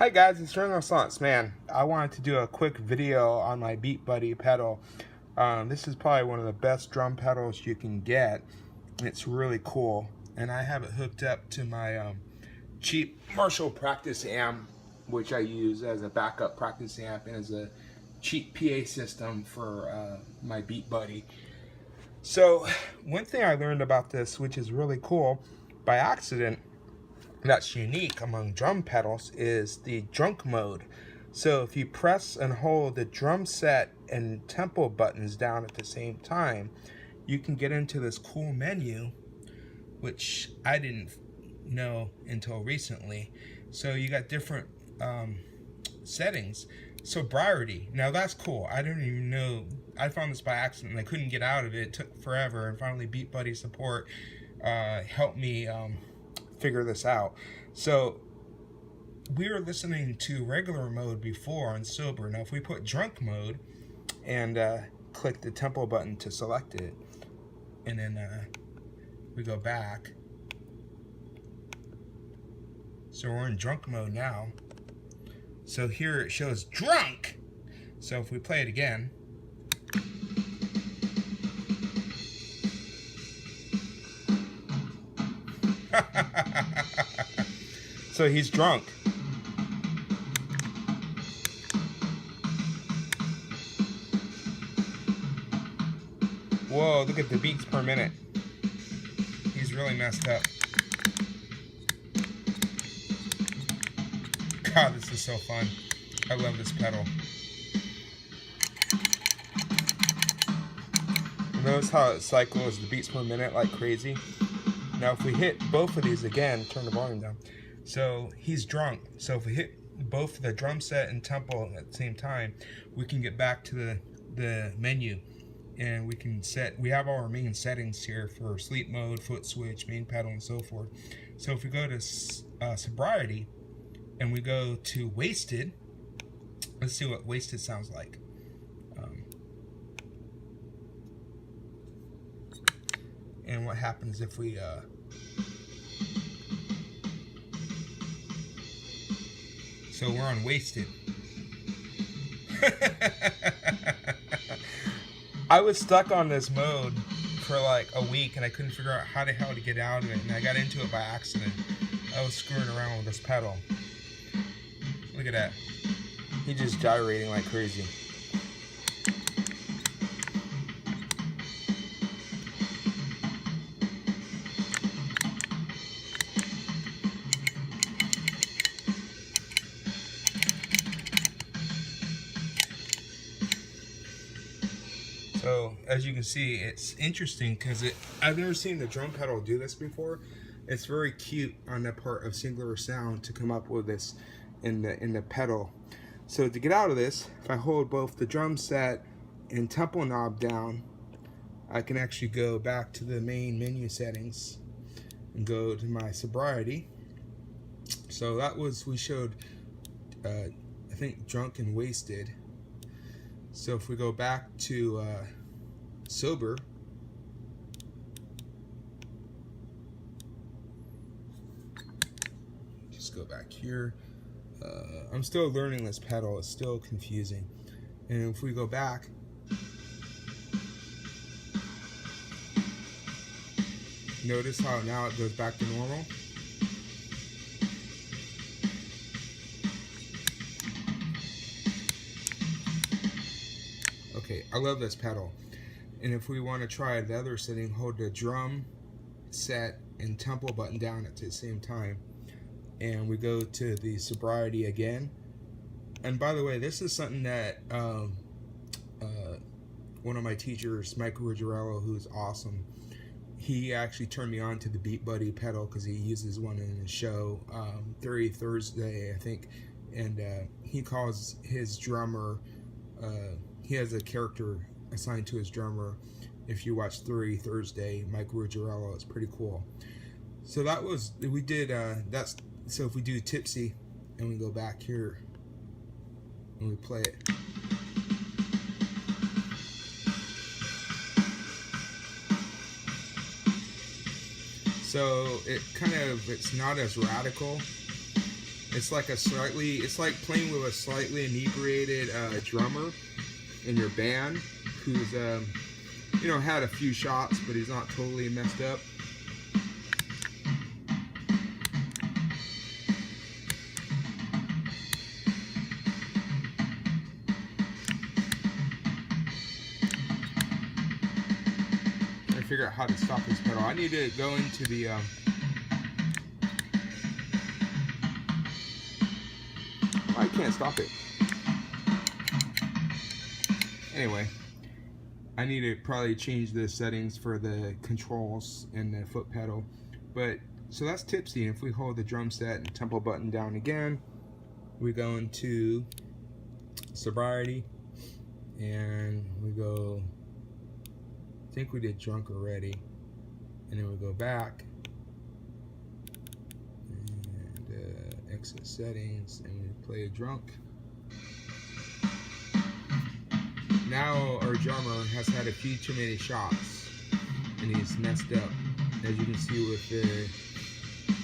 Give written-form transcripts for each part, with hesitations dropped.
Hi guys, it's Renaissance Man. I wanted to do a quick video on my Beat Buddy pedal. This is probably one of the best drum pedals you can get. It's really cool, and I have it hooked up to my cheap Marshall practice amp, which I use as a backup practice amp and as a cheap PA system for my Beat Buddy. So one thing I learned about this, which is really cool, by accident, that's unique among drum pedals, is the drunk mode. So if you press and hold the drum set and tempo buttons down at the same time, you can get into this cool menu, which I didn't know until recently. So you got different settings. Sobriety, now that's cool. I didn't even know. I found this by accident and I couldn't get out of it. It took forever, and finally Beat Buddy support helped me figure this out. So we were listening to regular mode before on sober. Now if we put drunk mode and click the tempo button to select it, and then we go back, so we're in drunk mode now. So here it shows drunk. So if we play it again, so he's drunk. Whoa, look at the beats per minute. He's really messed up. God, this is so fun. I love this pedal. Notice how it cycles the beats per minute like crazy. Now if we hit both of these again, turn the volume down. So he's drunk. So if we hit both the drum set and tempo at the same time, we can get back to the menu. And we can we have all our main settings here for sleep mode, foot switch, main pedal, and so forth. So if we go to sobriety, and we go to wasted, let's see what wasted sounds like. And what happens if we so we're on wasted. I was stuck on this mode for like a week and I couldn't figure out how the hell to get out of it, and I got into it by accident. I was screwing around with this pedal. Look at that. He's just gyrating like crazy. So as you can see, it's interesting because I've never seen the drum pedal do this before. It's very cute on the part of Singular Sound to come up with this in the pedal. So to get out of this, if I hold both the drum set and tempo knob down, I can actually go back to the main menu settings and go to my sobriety. So that was, we showed I think drunk and wasted. So if we go back to sober, just go back here. I'm still learning this pedal, it's still confusing. And if we go back, notice how now it goes back to normal. Okay, I love this pedal. And if we want to try the other setting, hold the drum set and tempo button down at the same time, and we go to the sobriety again. And by the way, this is something that one of my teachers, Mike Ruggiero, who's awesome, he actually turned me on to the Beat Buddy pedal because he uses one in his show, 30 Thursday, I think. And he calls his drummer, he has a character assigned to his drummer. If you watch 30 Thursday, Mike Ruggiero, it's pretty cool. So that was, we did, so if we do Tipsy and we go back here and we play it. So it kind of, it's not as radical It's like it's like playing with a slightly inebriated drummer in your band who's you know, had a few shots, but he's not totally messed up. Trying to figure out how to stop this pedal. I need to go into the I can't stop it. Anyway, I need to probably change the settings for the controls and the foot pedal. But so that's Tipsy. If we hold the drum set and tempo button down again, we go into sobriety, and we go, I think we did drunk already, and then we go back and exit settings, and we play drunk. Now our drummer has had a few too many shots and he's messed up, as you can see with the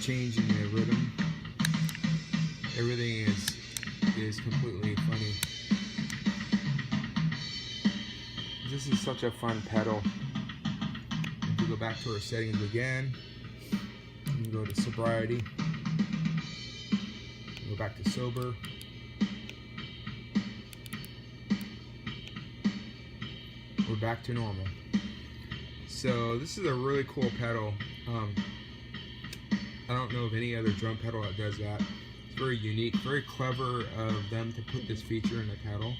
change in the rhythm. Everything is completely funny. This is such a fun pedal. If we go back to our settings again, we go to sobriety, go back to sober, we're back to normal. So this is a really cool pedal. I don't know of any other drum pedal that does that. It's very unique, very clever of them to put this feature in the pedal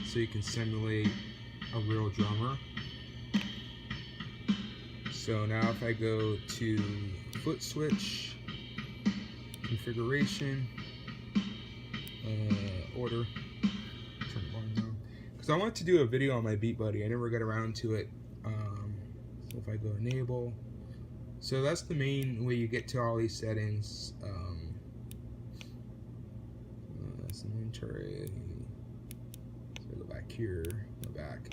so you can simulate a real drummer. So now if I go to foot switch, configuration, order, turn it on. I wanted to do a video on my Beat Buddy. I never got around to it. So if I go enable, so that's the main way you get to all these settings. That's an inventory. So go back here, go back.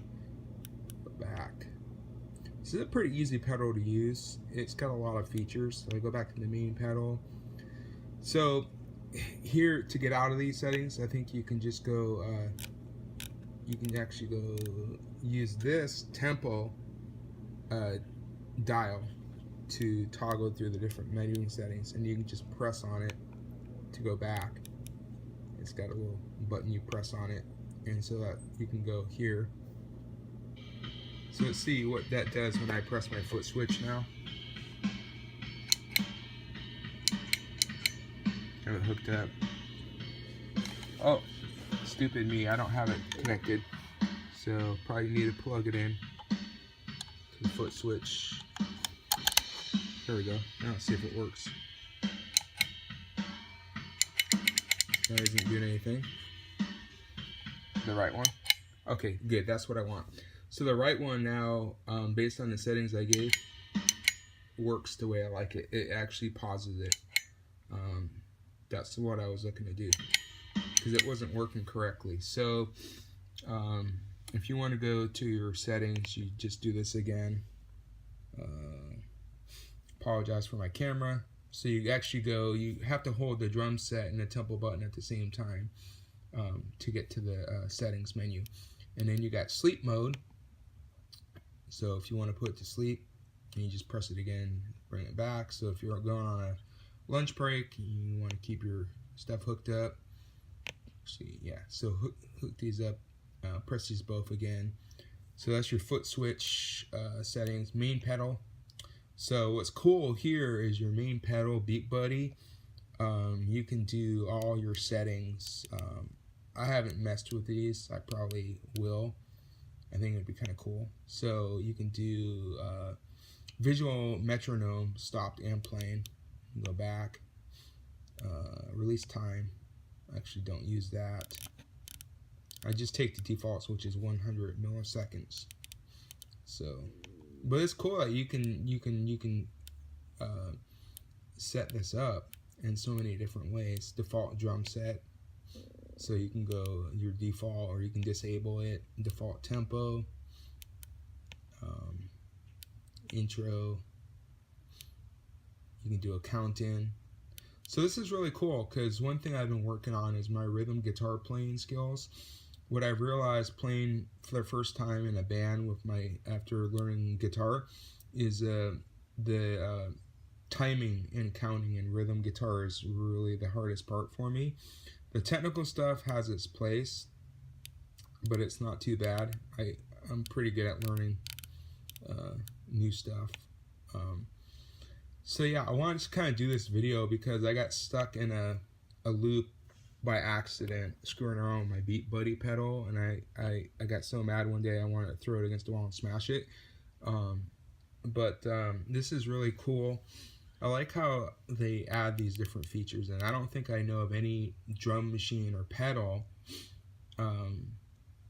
This is a pretty easy pedal to use. It's got a lot of features. So I go back to the main pedal. So here, to get out of these settings, I think you can just go. You can actually go use this tempo dial to toggle through the different menuing settings, and you can just press on it to go back. It's got a little button you press on it, and so that you can go here. So let's see what that does when I press my foot switch now. Have it hooked up. Oh, stupid me, I don't have it connected, so probably need to plug it in to the foot switch. There we go. Now let's see if it works. That isn't doing anything. The right one? Okay, good, that's what I want. So the right one now, based on the settings I gave, works the way I like it. It actually pauses it. That's what I was looking to do, because it wasn't working correctly. So if you want to go to your settings, you just do this again. Apologize for my camera. So you actually go, you have to hold the drum set and the tempo button at the same time to get to the settings menu. And then you got sleep mode. So if you want to put it to sleep, you just press it again, bring it back. So if you're going on a lunch break, you want to keep your stuff hooked up. See, yeah, so hook these up, press these both again. So that's your foot switch settings, main pedal. So what's cool here is your main pedal, Beat Buddy. You can do all your settings. I haven't messed with these. I probably will. I think it'd be kind of cool. So you can do visual metronome, stopped and playing. Go back. Release time. I actually don't use that. I just take the defaults, which is 100 milliseconds. So, but it's cool that you can set this up in so many different ways. Default drum set, so you can go your default, or you can disable it. Default tempo, intro. You can do a count in. So this is really cool because one thing I've been working on is my rhythm guitar playing skills. What I've realized playing for the first time in a band with after learning guitar is the timing and counting in rhythm guitar is really the hardest part for me. The technical stuff has its place, but it's not too bad. I'm pretty good at learning new stuff. So yeah, I wanted to kind of do this video because I got stuck in a loop by accident, screwing around with my Beat Buddy pedal, and I got so mad one day I wanted to throw it against the wall and smash it. But this is really cool. I like how they add these different features, and I don't think I know of any drum machine or pedal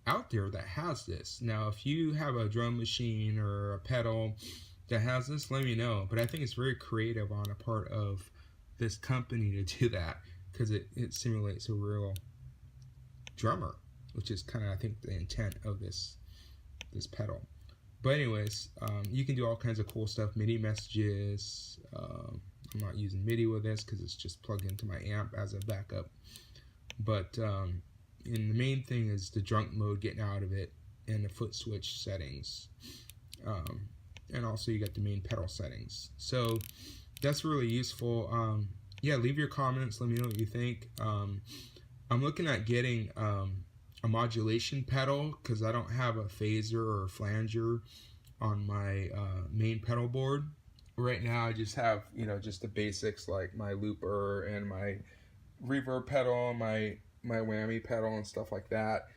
out there that has this. Now, if you have a drum machine or a pedal that has this, let me know. But I think it's very creative on a part of this company to do that, because it simulates a real drummer, which is kind of, I think, the intent of this pedal. But anyways, you can do all kinds of cool stuff. Midi Messages. I'm not using MIDI with this because it's just plugged into my amp as a backup. But and the main thing is the drunk mode, getting out of it, and the foot switch settings. And also you got the main pedal settings. So that's really useful. Yeah, leave your comments. Let me know what you think. I'm looking at getting a modulation pedal because I don't have a phaser or a flanger on my main pedal board. Right now I just have, just the basics like my looper and my reverb pedal, my whammy pedal and stuff like that.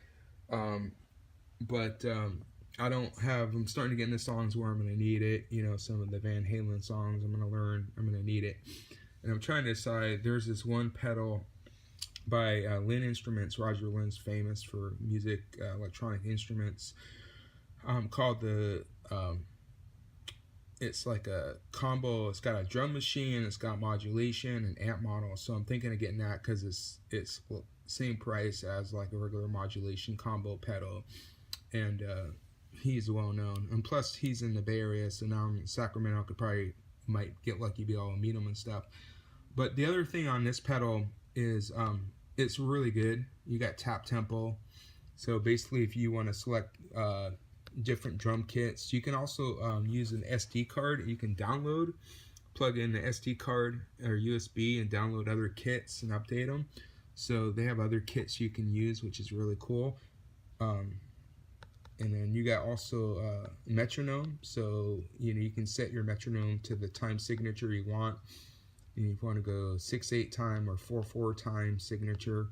I don't have, I'm starting to get into songs where I'm going to need it. Some of the Van Halen songs I'm going to learn, I'm going to need it. And I'm trying to decide, there's this one pedal by Lynn Instruments. Roger Lynn's famous for music, electronic instruments, called the, it's like a combo. It's got a drum machine, it's got modulation and amp model. So I'm thinking of getting that because it's same price as like a regular modulation combo pedal. And he's well known, and plus he's in the Bay Area, so now I'm in Sacramento. I might get lucky, be able to meet him and stuff. But the other thing on this pedal is it's really good. You got tap tempo, so basically if you want to select different drum kits, you can also use an SD card. You can download, plug in the SD card or USB and download other kits and update them. So they have other kits you can use, which is really cool. And then you got also Metronome, so you can set your metronome to the time signature you want. And if you want to go 6/8 time or 4/4 time signature,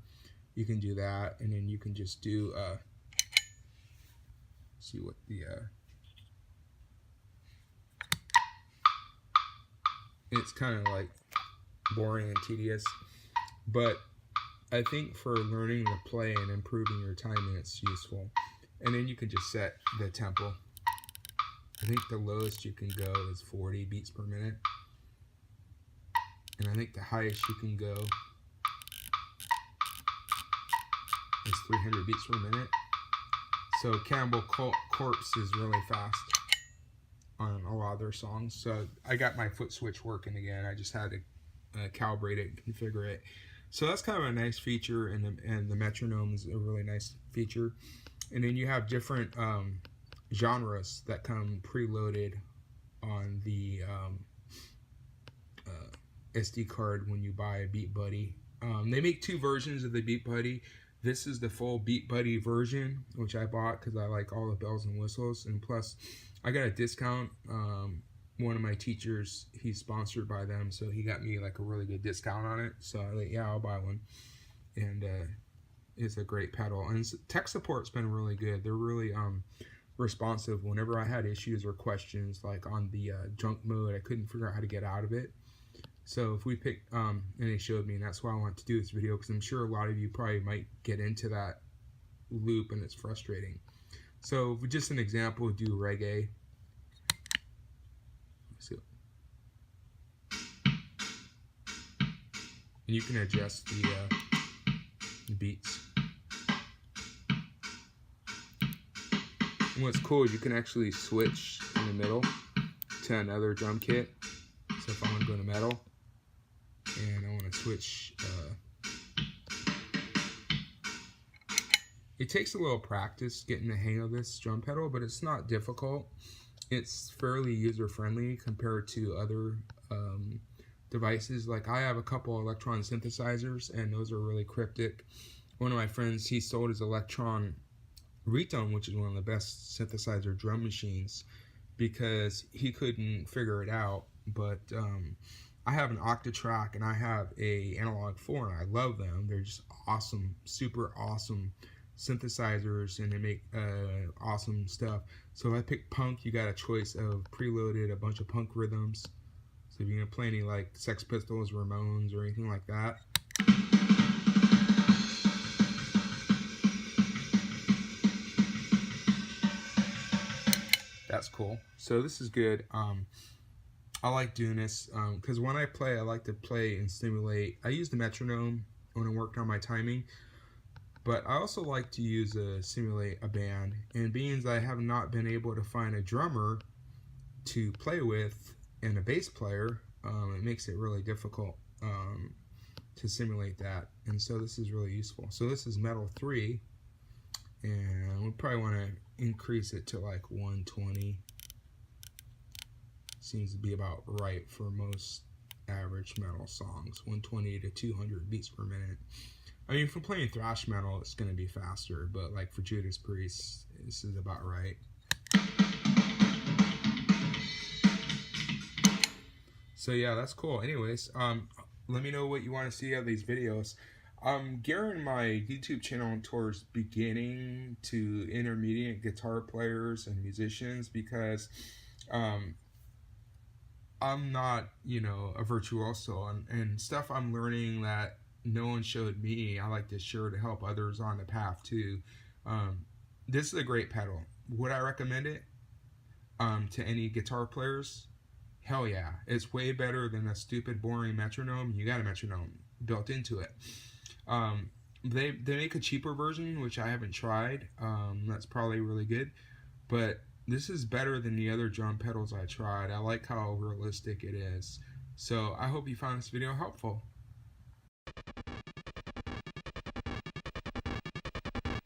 you can do that. And then you can just do see what the it's kind of like boring and tedious, but I think for learning to play and improving your timing, it's useful. And then you can just set the tempo. I think the lowest you can go is 40 beats per minute. And I think the highest you can go is 300 beats per minute. So Cannibal Corpse is really fast on a lot of their songs. So I got my foot switch working again. I just had to calibrate it and configure it. So that's kind of a nice feature, and the metronome is a really nice feature. And then you have different genres that come preloaded on the SD card when you buy a Beat Buddy. They make two versions of the Beat Buddy. This is the full Beat Buddy version, which I bought because I like all the bells and whistles. And plus, I got a discount. One of my teachers, he's sponsored by them, so he got me like a really good discount on it. So I like, yeah, I'll buy one. And it's a great pedal, and tech support's been really good. They're really responsive whenever I had issues or questions, like on the drunk mode. I couldn't figure out how to get out of it. So if we pick, and they showed me, and that's why I wanted to do this video, because I'm sure a lot of you probably might get into that loop and it's frustrating. So just an example, do reggae. So, and you can adjust the beats. And what's cool is you can actually switch in the middle to another drum kit. So if I want to go to metal and I want to switch. It takes a little practice getting the hang of this drum pedal, but it's not difficult. It's fairly user-friendly compared to other devices. Like, I have a couple Electron synthesizers, and those are really cryptic. One of my friends, he sold his Electron Retone, which is one of the best synthesizer drum machines, because he couldn't figure it out. But I have an Octatrack and I have a Analog 4, and I love them. They're just awesome, super awesome synthesizers, and they make awesome stuff. So if I pick punk, you got a choice of preloaded a bunch of punk rhythms. So if you're gonna play any like Sex Pistols, Ramones, or anything like that. That's cool. So this is good. I like doing this because when I play, I like to play and stimulate. I use the metronome when I worked on my timing, but I also like to simulate a band. And being I have not been able to find a drummer to play with and a bass player, it makes it really difficult to simulate that. And so this is really useful. So this is Metal 3, and we probably want to increase it to like 120. Seems to be about right for most average metal songs, 120 to 200 beats per minute. I mean, for playing thrash metal, it's going to be faster, but like for Judas Priest, this is about right. So yeah, that's cool. Anyways, let me know what you want to see of these videos. I'm gearing my YouTube channel towards beginning to intermediate guitar players and musicians, because I'm not, you know, a virtuoso, and stuff I'm learning that no one showed me, I like to share to help others on the path too. This is a great pedal. Would I recommend it to any guitar players? Hell yeah. It's way better than a stupid, boring metronome. You got a metronome built into it. They make a cheaper version, which I haven't tried. That's probably really good, but this is better than the other drum pedals I tried. I like how realistic it is. So I hope you found this video helpful.